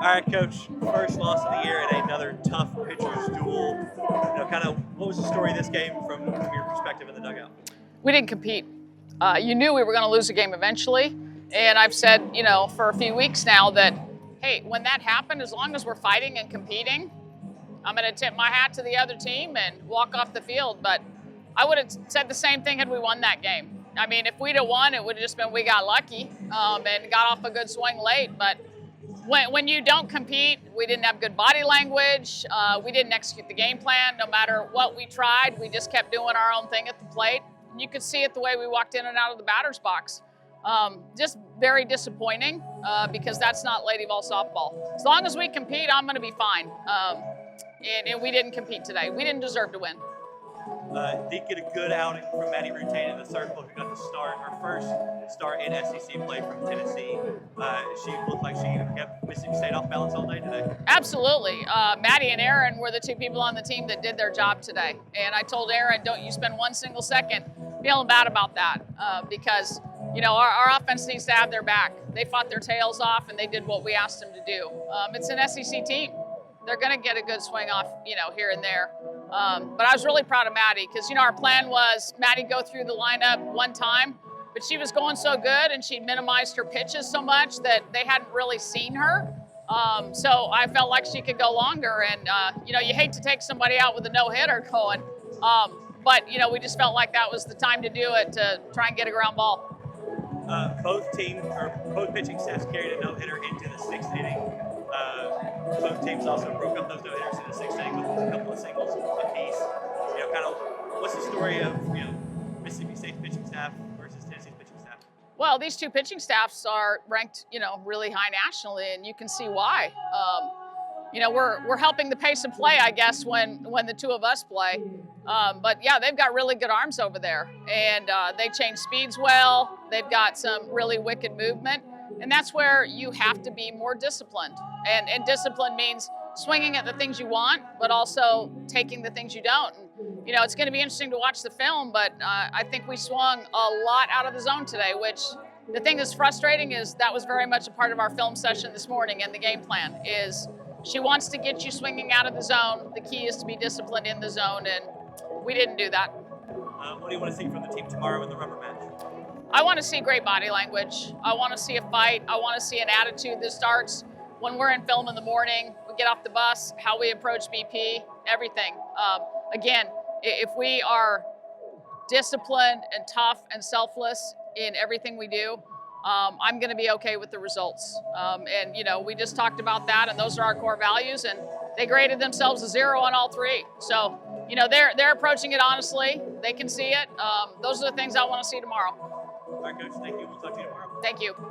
All right, Coach, first loss of the year and another tough pitcher's duel. Kind of what was the story of this game from your perspective in the dugout? We didn't compete. You knew we were going to lose the game eventually. And I've said, for a few weeks now that, hey, when that happened, as long as we're fighting and competing, I'm going to tip my hat to the other team and walk off the field. But I would have said the same thing had we won that game. I mean, if we'd have won, it would have just been we got lucky and got off a good swing late. But when you don't compete, we didn't have good body language. We didn't execute the game plan. No matter what we tried, we just kept doing our own thing at the plate. And you could see it the way we walked in and out of the batter's box. Just very disappointing because that's not Lady Vol softball. As long as we compete, I'm going to be fine. And we didn't compete today. We didn't deserve to win. Did get a good outing from Maddie Rutain in the circle, who got to start her first start in SEC play from Tennessee. She looked like she kept Mississippi State off balance all day today. Absolutely. Maddie and Aaron were the two people on the team that did their job today. And I told Aaron, don't you spend one single second feeling bad about that because our offense needs to have their back. They fought their tails off and they did what we asked them to do. It's an SEC team. They're going to get a good swing off, here and there. But I was really proud of Maddie because, our plan was Maddie go through the lineup one time, but she was going so good and she minimized her pitches so much that they hadn't really seen her. So I felt like she could go longer. And, you hate to take somebody out with a no-hitter going. But, we just felt like that was the time to do it to try and get a ground ball. Both pitching staffs carried a no-hitter into the sixth inning. Both teams also broke up those no-hitters in the sixth inning with a couple of singles apiece. Kind of what's the story of Mississippi State's pitching staff versus Tennessee's pitching staff? Well, these two pitching staffs are ranked, really high nationally, and you can see why. We're helping the pace of play, I guess, when the two of us play. But yeah, they've got really good arms over there, and they change speeds well. They've got some really wicked movement, and that's where you have to be more disciplined. And discipline means swinging at the things you want, but also taking the things you don't. And, it's going to be interesting to watch the film, but I think we swung a lot out of the zone today, which the thing that's frustrating is that was very much a part of our film session this morning, and the game plan is she wants to get you swinging out of the zone. The key is to be disciplined in the zone, and we didn't do that. What do you want to see from the team tomorrow in the rubber match? I want to see great body language. I want to see a fight. I want to see an attitude that starts when we're in film in the morning, we get off the bus, how we approach BP, everything. Again, if we are disciplined and tough and selfless in everything we do, I'm going to be okay with the results. We just talked about that, and those are our core values, and they graded themselves a 0 on all three. So, they're approaching it honestly. They can see it. Those are the things I want to see tomorrow. All right, Coach, thank you. We'll talk to you tomorrow. Thank you.